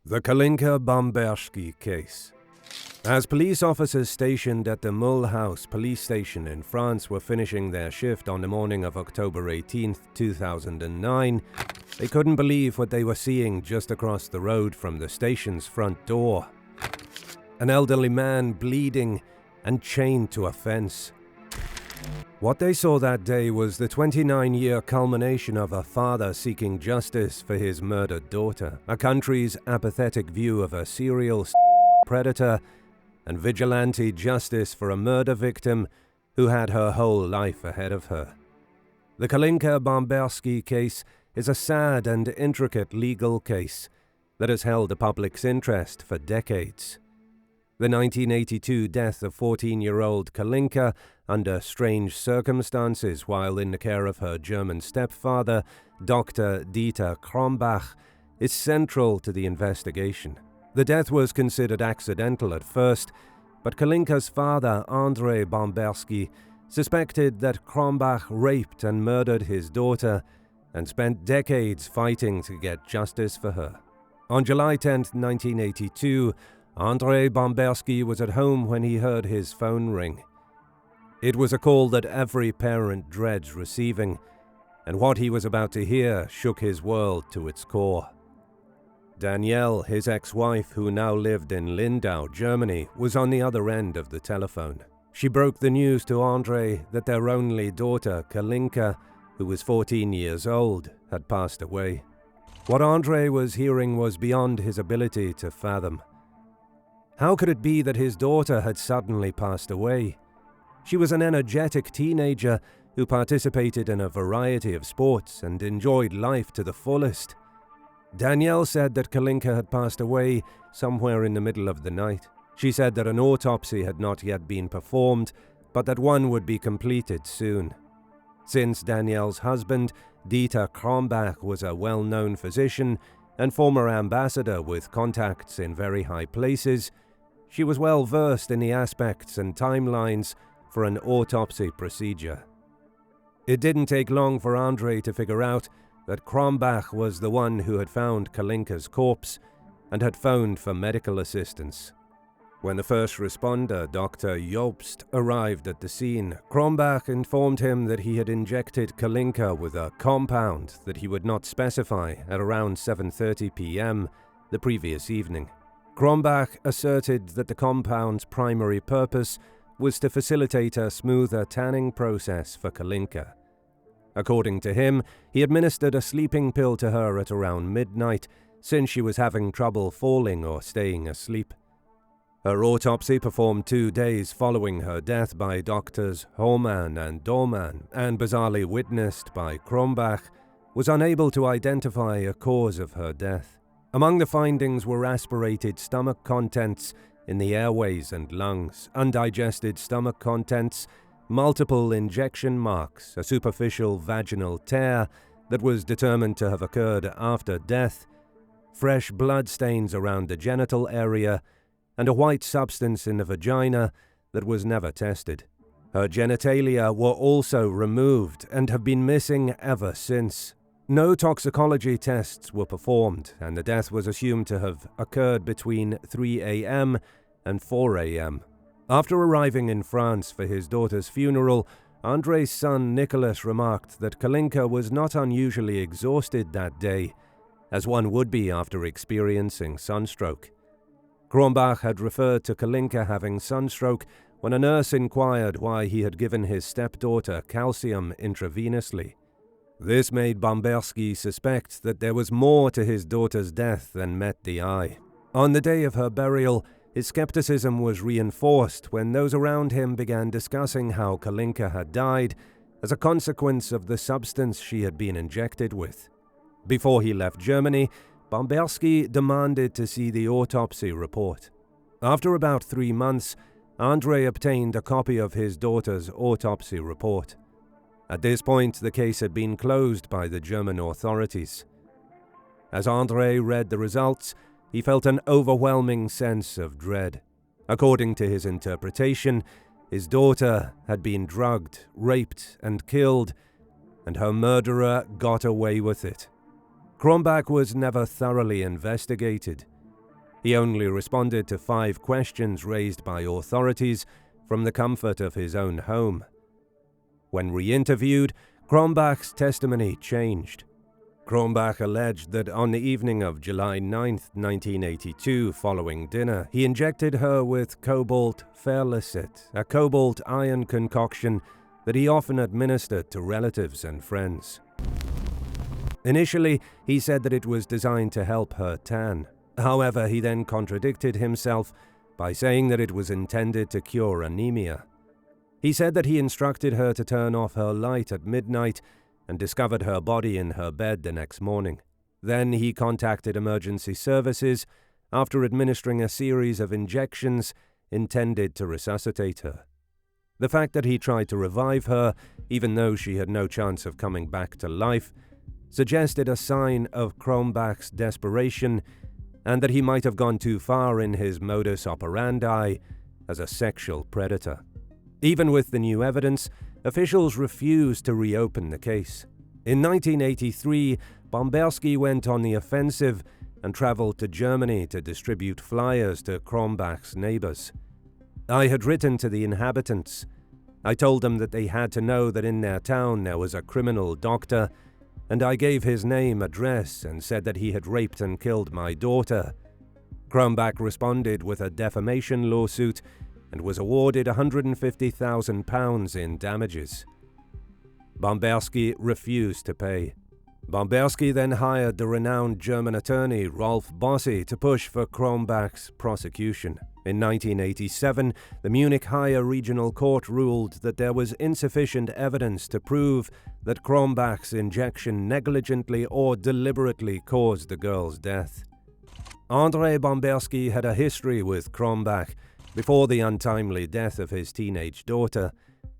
The Kalinka Bamberski case. As police officers stationed at the Mulhouse police station in France were finishing their shift on the morning of October 18, 2009, they couldn't believe what they were seeing just across the road from the station's front door. An elderly man bleeding and chained to a fence. What they saw that day was the 29-year culmination of a father seeking justice for his murdered daughter, a country's apathetic view of a serial predator, and vigilante justice for a murder victim who had her whole life ahead of her. The Kalinka Bamberski case is a sad and intricate legal case that has held the public's interest for decades. The 1982 death of 14-year-old Kalinka under strange circumstances while in the care of her German stepfather, Dr. Dieter Krombach, is central to the investigation. The death was considered accidental at first, but Kalinka's father, Andre Bamberski, suspected that Krombach raped and murdered his daughter and spent decades fighting to get justice for her. On July 10, 1982, Andre Bamberski was at home when he heard his phone ring. It was a call that every parent dreads receiving, and what he was about to hear shook his world to its core. Danielle, his ex-wife, who now lived in Lindau, Germany, was on the other end of the telephone. She broke the news to Andre that their only daughter, Kalinka, who was 14 years old, had passed away. What Andre was hearing was beyond his ability to fathom. How could it be that his daughter had suddenly passed away? She was an energetic teenager who participated in a variety of sports and enjoyed life to the fullest. Danielle said that Kalinka had passed away somewhere in the middle of the night. She said that an autopsy had not yet been performed, but that one would be completed soon. Since Danielle's husband, Dieter Krombach, was a well-known physician and former ambassador with contacts in very high places, she was well versed in the aspects and timelines for an autopsy procedure. It didn't take long for Andre to figure out that Krombach was the one who had found Kalinka's corpse and had phoned for medical assistance. When the first responder, Dr. Jobst, arrived at the scene, Krombach informed him that he had injected Kalinka with a compound that he would not specify at around 7:30 p.m. the previous evening. Krombach asserted that the compound's primary purpose was to facilitate a smoother tanning process for Kalinka. According to him, he administered a sleeping pill to her at around midnight since she was having trouble falling or staying asleep. Her autopsy, performed 2 days following her death by doctors Hohmann and Dohrmann, and bizarrely witnessed by Krombach, was unable to identify a cause of her death. Among the findings were aspirated stomach contents in the airways and lungs, undigested stomach contents, multiple injection marks, a superficial vaginal tear that was determined to have occurred after death, fresh blood stains around the genital area, and a white substance in the vagina that was never tested. Her genitalia were also removed and have been missing ever since. No toxicology tests were performed, and the death was assumed to have occurred between 3 a.m. and 4 a.m. After arriving in France for his daughter's funeral, Andre's son Nicholas remarked that Kalinka was not unusually exhausted that day, as one would be after experiencing sunstroke. Krombach had referred to Kalinka having sunstroke when a nurse inquired why he had given his stepdaughter calcium intravenously. This made Bamberski suspect that there was more to his daughter's death than met the eye. On the day of her burial, his skepticism was reinforced when those around him began discussing how Kalinka had died as a consequence of the substance she had been injected with. Before he left Germany, Bamberski demanded to see the autopsy report. After about 3 months, Andre obtained a copy of his daughter's autopsy report. At this point, the case had been closed by the German authorities. As Andre read the results, he felt an overwhelming sense of dread. According to his interpretation, his daughter had been drugged, raped, and killed, and her murderer got away with it. Krombach was never thoroughly investigated. He only responded to 5 questions raised by authorities from the comfort of his own home. When re-interviewed, Krombach's testimony changed. Krombach alleged that on the evening of July 9, 1982, following dinner, he injected her with cobalt ferlicet, a cobalt iron concoction that he often administered to relatives and friends. Initially, he said that it was designed to help her tan. However, he then contradicted himself by saying that it was intended to cure anemia. He said that he instructed her to turn off her light at midnight and discovered her body in her bed the next morning. Then he contacted emergency services after administering a series of injections intended to resuscitate her. The fact that he tried to revive her, even though she had no chance of coming back to life, suggested a sign of Krombach's desperation and that he might have gone too far in his modus operandi as a sexual predator. Even with the new evidence, officials refused to reopen the case. In 1983, Bamberski went on the offensive and traveled to Germany to distribute flyers to Krombach's neighbors. I had written to the inhabitants. I told them that they had to know that in their town there was a criminal doctor, and I gave his name, address, and said that he had raped and killed my daughter. Krombach responded with a defamation lawsuit and was awarded £150,000 in damages. Bamberski refused to pay. Bamberski then hired the renowned German attorney Rolf Bossi to push for Krombach's prosecution. In 1987, the Munich Higher Regional Court ruled that there was insufficient evidence to prove that Krombach's injection negligently or deliberately caused the girl's death. Andre Bamberski had a history with Krombach before the untimely death of his teenage daughter,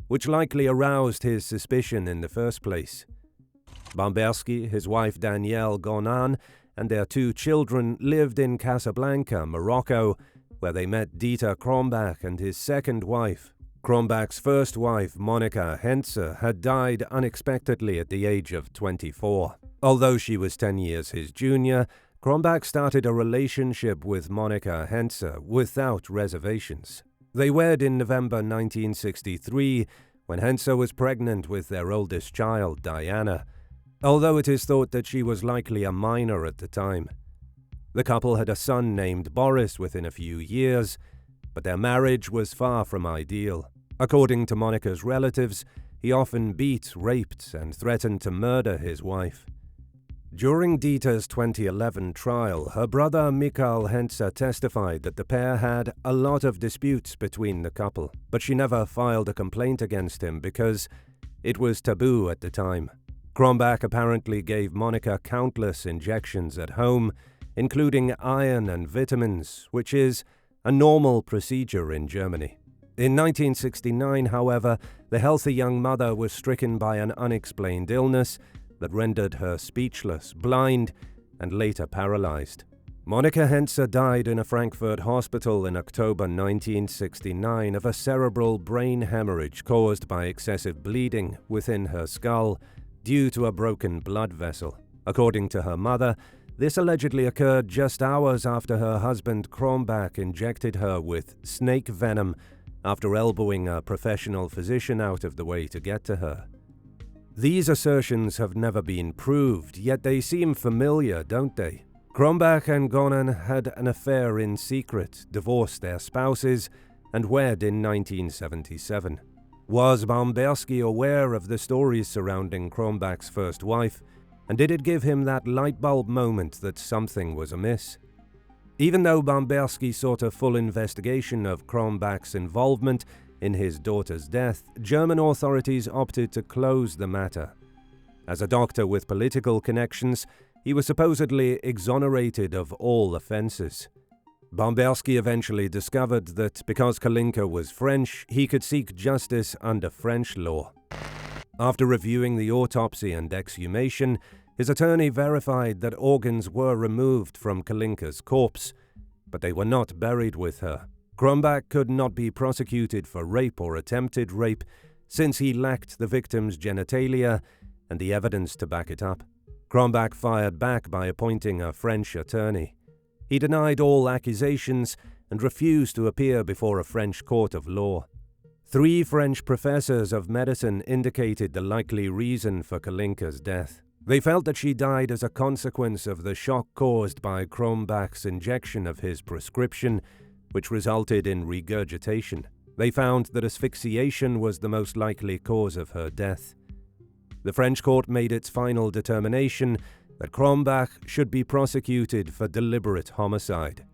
which likely aroused his suspicion in the first place. Bamberski, his wife Danielle Gonan, and their 2 children lived in Casablanca, Morocco, where they met Dieter Krombach and his second wife. Krombach's first wife, Monika Henze, had died unexpectedly at the age of 24. Although she was 10 years his junior, Krombach started a relationship with Monika Henze without reservations. They wed in November 1963, when Henze was pregnant with their oldest child, Diana, although it is thought that she was likely a minor at the time. The couple had a son named Boris within a few years, but their marriage was far from ideal. According to Monika's relatives, he often beat, raped, and threatened to murder his wife. During Dieter's 2011 trial, her brother Michael Henze testified that the pair had a lot of disputes between the couple, but she never filed a complaint against him because it was taboo at the time. Krombach apparently gave Monika countless injections at home, including iron and vitamins, which is a normal procedure in Germany. In 1969, however, the healthy young mother was stricken by an unexplained illness that rendered her speechless, blind, and later paralyzed. Monika Henze died in a Frankfurt hospital in October 1969 of a cerebral brain hemorrhage caused by excessive bleeding within her skull due to a broken blood vessel. According to her mother, this allegedly occurred just hours after her husband Krombach injected her with snake venom after elbowing a professional physician out of the way to get to her. These assertions have never been proved, yet they seem familiar, don't they? Krombach and Gonan had an affair in secret, divorced their spouses, and wed in 1977. Was Bamberski aware of the stories surrounding Krombach's first wife, and did it give him that light bulb moment that something was amiss? Even though Bamberski sought a full investigation of Krombach's involvement in his daughter's death, German authorities opted to close the matter. As a doctor with political connections, he was supposedly exonerated of all offenses. Bamberski eventually discovered that because Kalinka was French, he could seek justice under French law. After reviewing the autopsy and exhumation, his attorney verified that organs were removed from Kalinka's corpse, but they were not buried with her. Krombach could not be prosecuted for rape or attempted rape since he lacked the victim's genitalia and the evidence to back it up. Krombach fired back by appointing a French attorney. He denied all accusations and refused to appear before a French court of law. 3 French professors of medicine indicated the likely reason for Kalinka's death. They felt that she died as a consequence of the shock caused by Krombach's injection of his prescription, which resulted in regurgitation. They found that asphyxiation was the most likely cause of her death. The French court made its final determination that Krombach should be prosecuted for deliberate homicide.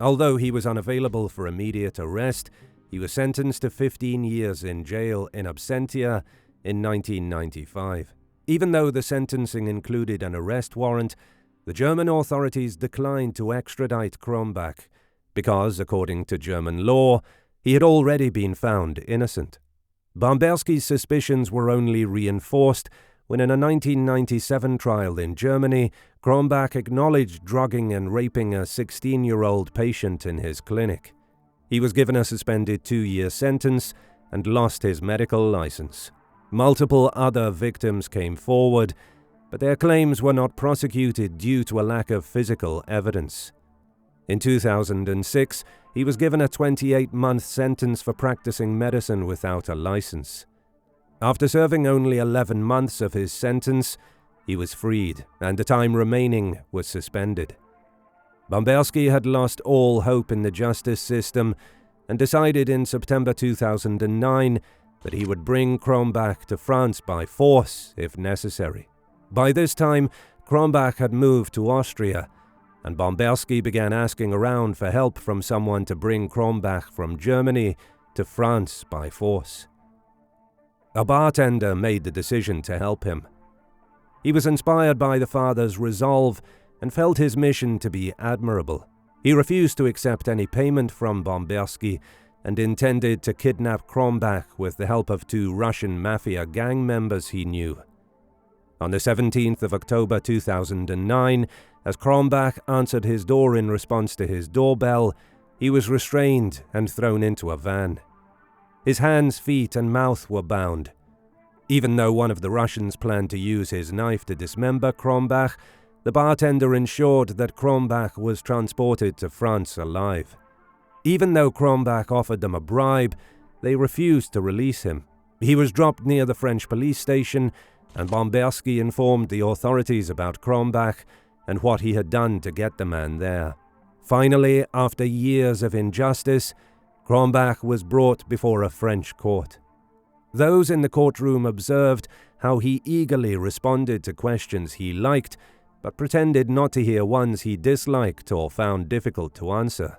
Although he was unavailable for immediate arrest, he was sentenced to 15 years in jail in absentia in 1995. Even though the sentencing included an arrest warrant, the German authorities declined to extradite Krombach because, according to German law, he had already been found innocent. Bamberski's suspicions were only reinforced when in a 1997 trial in Germany, Krombach acknowledged drugging and raping a 16-year-old patient in his clinic. He was given a suspended 2-year sentence and lost his medical license. Multiple other victims came forward, but their claims were not prosecuted due to a lack of physical evidence. In 2006, he was given a 28-month sentence for practicing medicine without a license. After serving only 11 months of his sentence, he was freed, and the time remaining was suspended. Bamberski had lost all hope in the justice system and decided in September 2009 that he would bring Krombach to France by force if necessary. By this time, Krombach had moved to Austria, and Bamberski began asking around for help from someone to bring Krombach from Germany to France by force. A bartender made the decision to help him. He was inspired by the father's resolve and felt his mission to be admirable. He refused to accept any payment from Bamberski and intended to kidnap Krombach with the help of 2 Russian mafia gang members he knew. On the 17th of October 2009, as Krombach answered his door in response to his doorbell, he was restrained and thrown into a van. His hands, feet, and mouth were bound. Even though one of the Russians planned to use his knife to dismember Krombach, the bartender ensured that Krombach was transported to France alive. Even though Krombach offered them a bribe, they refused to release him. He was dropped near the French police station, and Bamberski informed the authorities about Krombach and what he had done to get the man there. Finally, after years of injustice, Krombach was brought before a French court. Those in the courtroom observed how he eagerly responded to questions he liked, but pretended not to hear ones he disliked or found difficult to answer.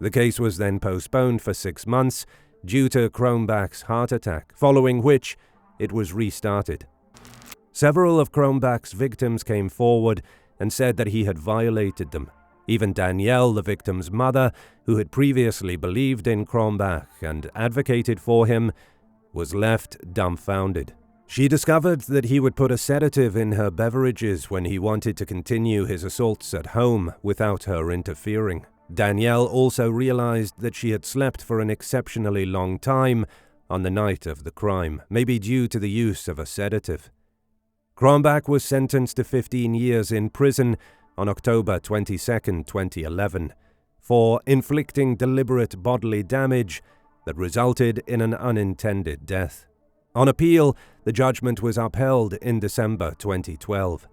The case was then postponed for 6 months due to Krombach's heart attack, following which it was restarted. Several of Krombach's victims came forward and said that he had violated them. Even Danielle, the victim's mother, who had previously believed in Krombach and advocated for him, was left dumbfounded. She discovered that he would put a sedative in her beverages when he wanted to continue his assaults at home without her interfering. Danielle also realized that she had slept for an exceptionally long time on the night of the crime, maybe due to the use of a sedative. Krombach was sentenced to 15 years in prison on October 22, 2011, for inflicting deliberate bodily damage that resulted in an unintended death. On appeal, the judgment was upheld in December 2012.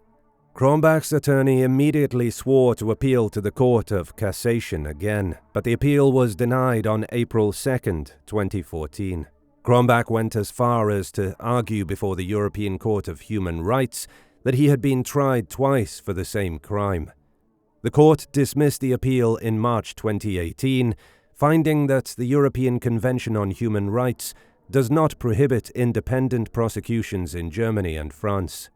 Krombach's attorney immediately swore to appeal to the Court of Cassation again, but the appeal was denied on April 2, 2014. Krombach went as far as to argue before the European Court of Human Rights that he had been tried twice for the same crime. The court dismissed the appeal in March 2018, finding that the European Convention on Human Rights does not prohibit independent prosecutions in Germany and France.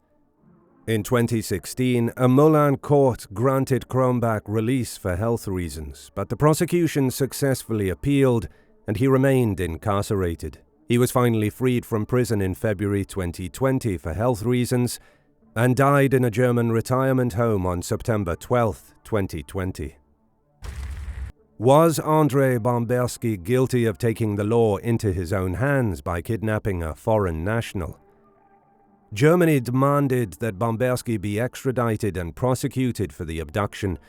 In 2016, a Milan court granted Krombach release for health reasons, but the prosecution successfully appealed and he remained incarcerated. He was finally freed from prison in February 2020 for health reasons and died in a German retirement home on September 12, 2020. Was Andre Bamberski guilty of taking the law into his own hands by kidnapping a foreign national? Germany demanded that Bamberski be extradited and prosecuted for the abduction,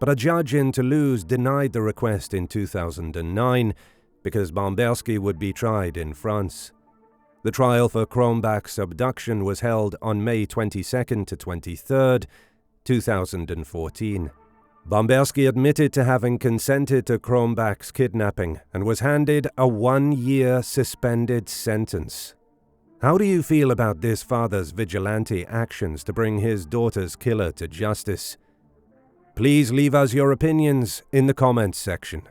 but a judge in Toulouse denied the request in 2009 because Bamberski would be tried in France. The trial for Krombach's abduction was held on May 22nd to 23rd, 2014. Bamberski admitted to having consented to Krombach's kidnapping and was handed a 1-year suspended sentence. How do you feel about this father's vigilante actions to bring his daughter's killer to justice? Please leave us your opinions in the comments section.